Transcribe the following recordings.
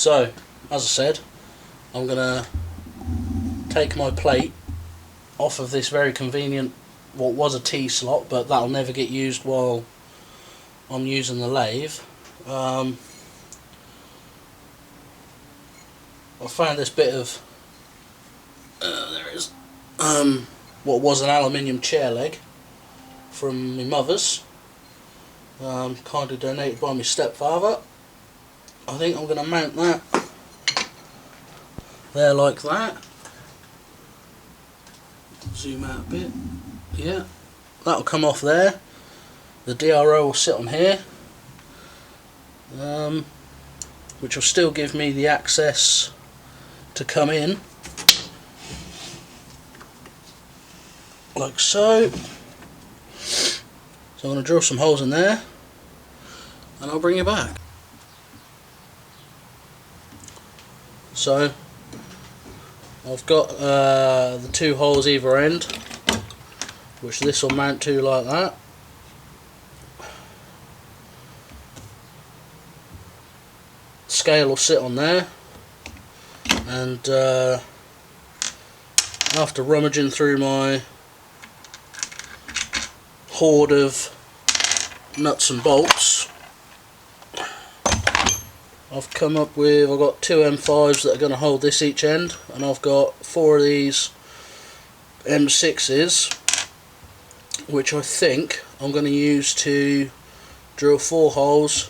So, as I said, I'm going to take my plate off of this very convenient, what was a T-slot, but that'll never get used while I'm using the lathe. I found this bit of, there it is, what was an aluminium chair leg from my mother's, kindly donated by my stepfather. I think I'm going to mount that there like that. Zoom out a bit. Yeah, that'll come off there. The DRO will sit on here, which will still give me the access to come in, like so. So I'm going to drill some holes in there, and I'll bring you back. So I've got the two holes either end, which this will mount to like that. Scale will sit on there, and after rummaging through my hoard of nuts and bolts, I've come up with, I've got two M5s that are going to hold this each end, and I've got 4 of these M6s, which I think I'm going to use to drill 4 holes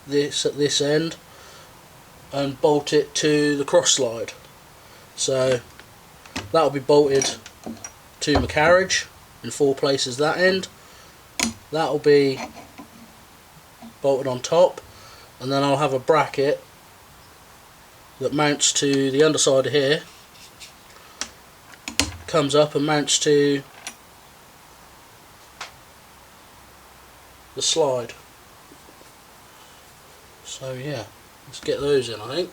this at this end and bolt it to the cross slide. So that'll be bolted to my carriage in 4 places that end. That'll be bolted on top, and then I'll have a bracket that mounts to the underside of here, comes up and mounts to the slide. So yeah, let's get those in, I think.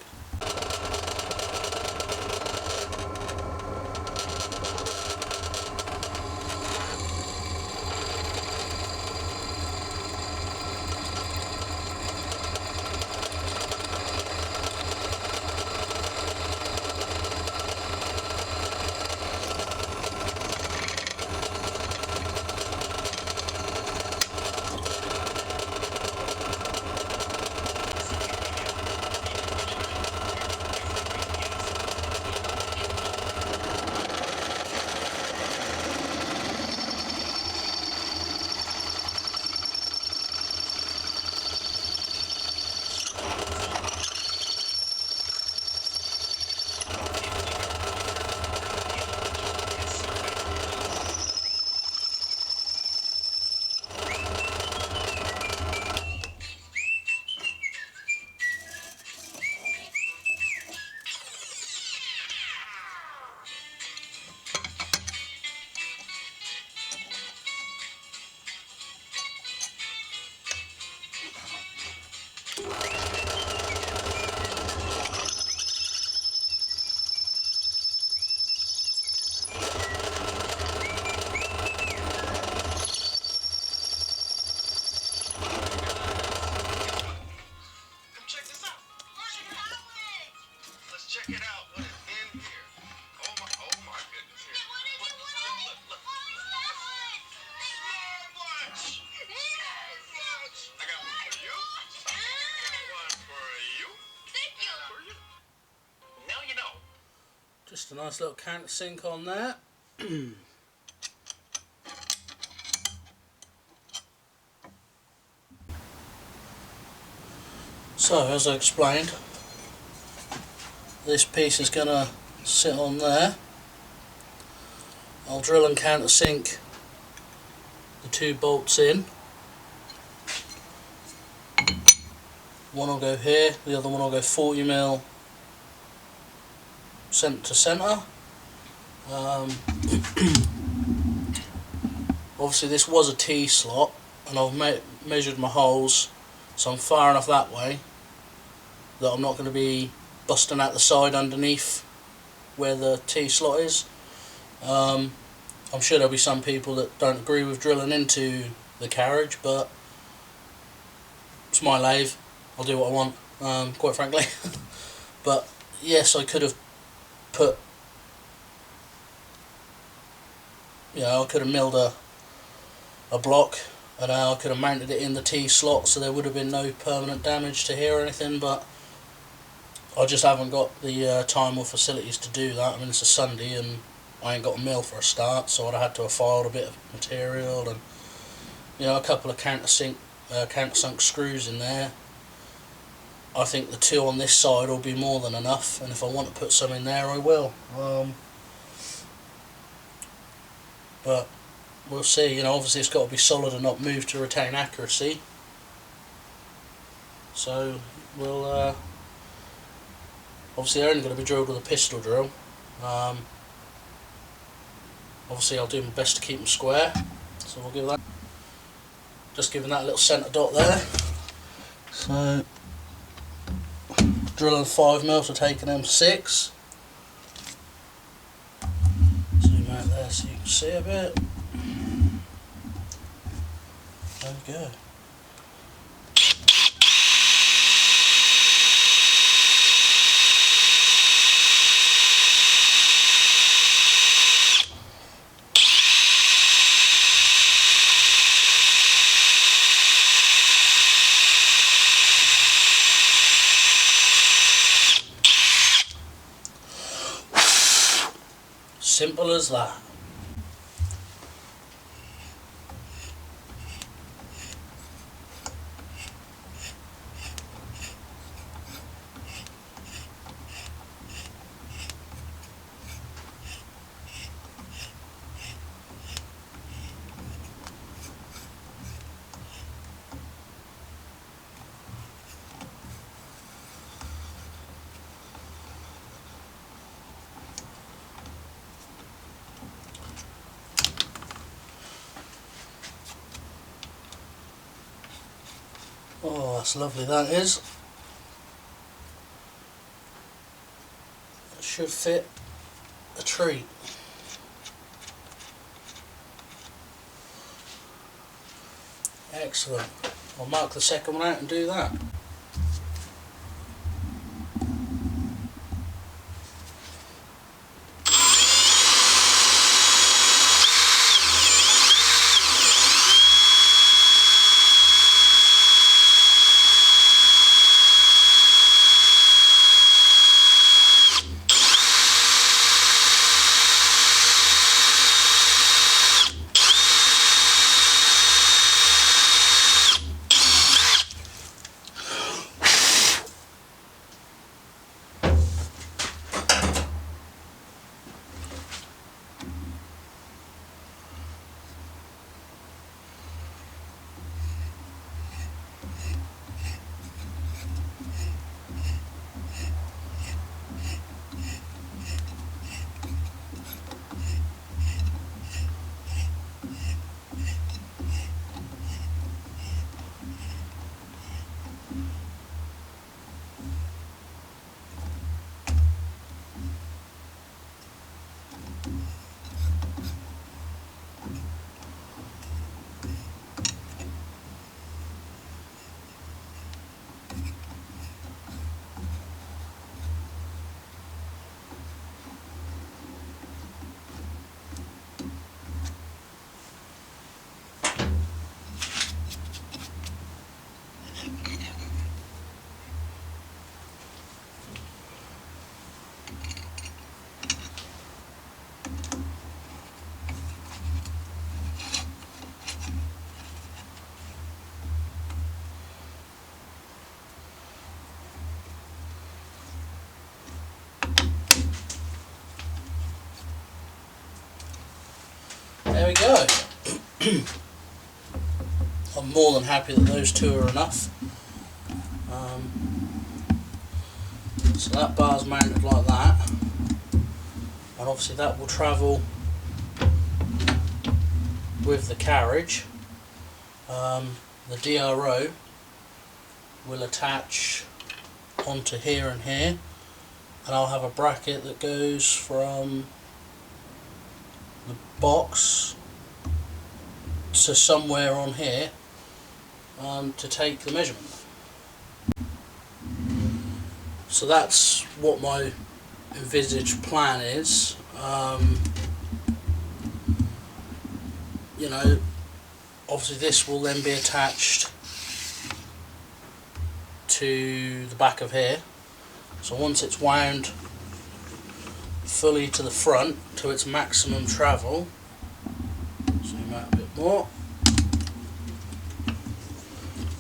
Check it out. What is in here? Oh my goodness. Here. What is it? Look. Smartwatch. Yes. I got one for you. One for you. Thank you. For you. Now you know. Just a nice little countersink on there. So, as I explained, this piece is going to sit on there. I'll drill and countersink the 2 bolts in. One will go here, the other one will go 40mm centre to centre. Obviously this was a T-slot, and I've measured my holes, so I'm far enough that way that I'm not going to be busting out the side underneath where the T-slot is. I'm sure there'll be some people that don't agree with drilling into the carriage, but it's my lathe, I'll do what I want, quite frankly. But yes, I could have put, I could have milled a block, and I could have mounted it in the T slot, so there would have been no permanent damage to here or anything, but I just haven't got the time or facilities to do that. I mean, it's a Sunday and I ain't got a mill for a start, so I'd have had to have filed a bit of material and a couple of countersunk screws in there. I think the two on this side will be more than enough, and if I want to put some in there I will. But we'll see. Obviously it's got to be solid and not move to retain accuracy. So we'll obviously they're only going to be drilled with a pistol drill. Obviously I'll do my best to keep them square, so we'll give that, just giving that a little centre dot there. So drilling 5mm, so taking them 6. Zoom out there so you can see a bit. There we go. Simple as that. Oh, that's lovely, that is. It should fit a treat. Excellent. I'll mark the second one out and do that. There we go. I'm more than happy that those two are enough. So that bar's mounted like that, and obviously that will travel with the carriage. The DRO will attach onto here and here, and I'll have a bracket that goes from the box to somewhere on here to take the measurement. So that's what my envisaged plan is. You know, obviously this will then be attached to the back of here. So once it's wound fully to the front to its maximum travel, zoom out a bit more.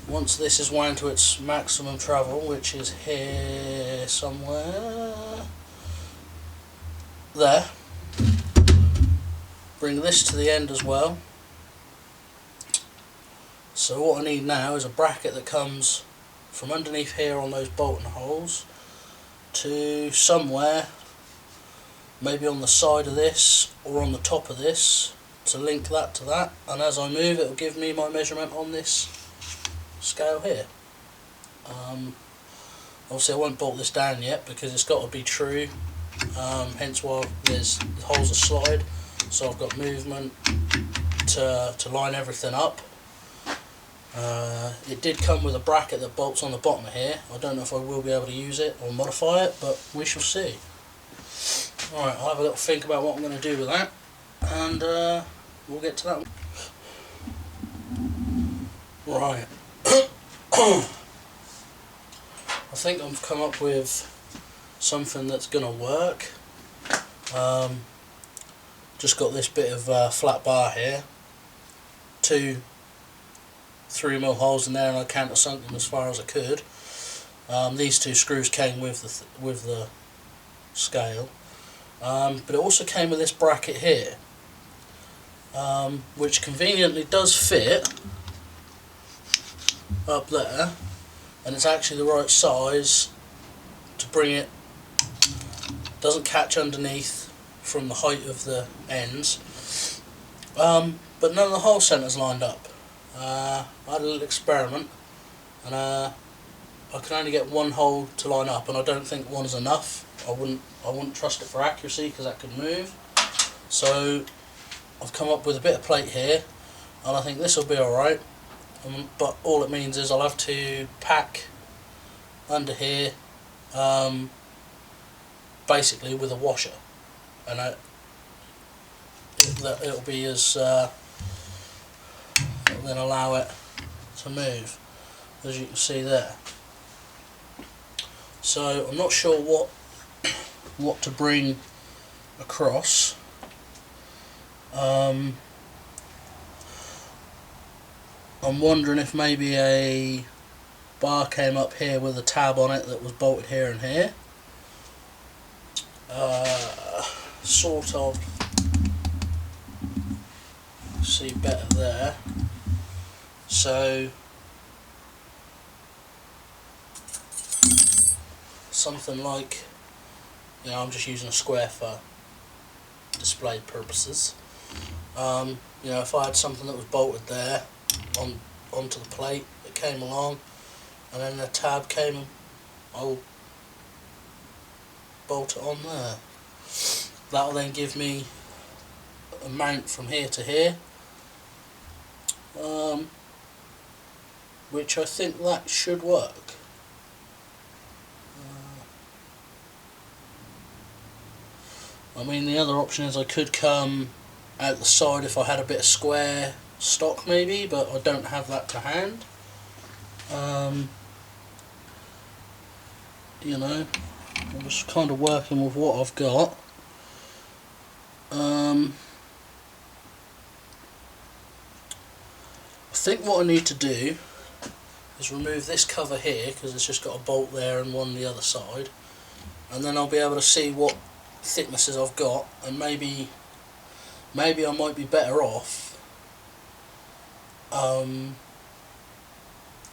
Once this is wound to its maximum travel, which is here somewhere, there, bring this to the end as well. So what I need now is a bracket that comes from underneath here on those bolting holes to somewhere, maybe on the side of this or on the top of this, to link that to that, and as I move it will give me my measurement on this scale here. Obviously I won't bolt this down yet because it's got to be true, hence why the holes are slide, so I've got movement to line everything up. It did come with a bracket that bolts on the bottom of here. I don't know if I will be able to use it or modify it, but we shall see. Alright, I'll have a little think about what I'm going to do with that, and we'll get to that one. Right. I think I've come up with something that's going to work. Just got this bit of flat bar here, 2 3mm holes in there, and I countersunk them as far as I could. These 2 screws came with the scale, but it also came with this bracket here, which conveniently does fit up there, and it's actually the right size to bring it, doesn't catch underneath from the height of the ends, but none of the hole centers lined up. I had a little experiment, and I can only get 1 hole to line up, and I don't think 1's enough. I wouldn't trust it for accuracy because that could move. So I've come up with a bit of plate here, and I think this will be alright. But all it means is I'll have to pack under here, basically with a washer, and it'll be as it'll then allow it to move, as you can see there. So I'm not sure what to bring across. I'm wondering if maybe a bar came up here with a tab on it that was bolted here and here. Sort of see better there. So something like, you know, I'm just using a square for display purposes. You know, if I had something that was bolted there onto the plate that came along, and then the tab came, I'll bolt it on there. That'll then give me a mount from here to here, which I think that should work. I mean, the other option is I could come out the side if I had a bit of square stock maybe, but I don't have that to hand. You know, I'm just kind of working with what I've got. I think what I need to do is remove this cover here, because it's just got a bolt there and one on the other side, and then I'll be able to see what thicknesses I've got, and maybe I might be better off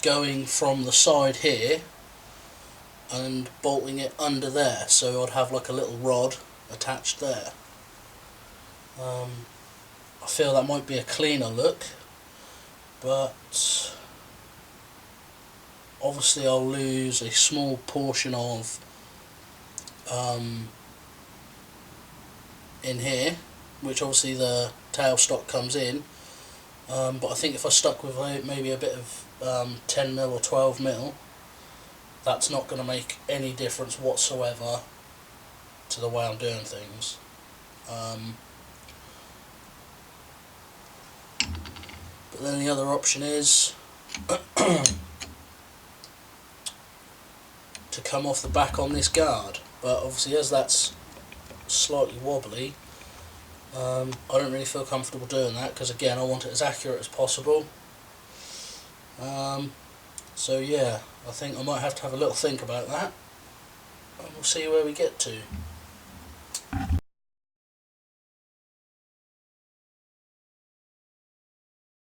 going from the side here and bolting it under there, so I'd have like a little rod attached there. I feel that might be a cleaner look, but obviously I'll lose a small portion of in here, which obviously the tailstock comes in, but I think if I stuck with maybe a bit of 10mm or 12mm, that's not going to make any difference whatsoever to the way I'm doing things. But then the other option is to come off the back on this guard, but obviously as that's slightly wobbly, I don't really feel comfortable doing that, because again I want it as accurate as possible. So yeah, I think I might have to have a little think about that, and we'll see where we get to.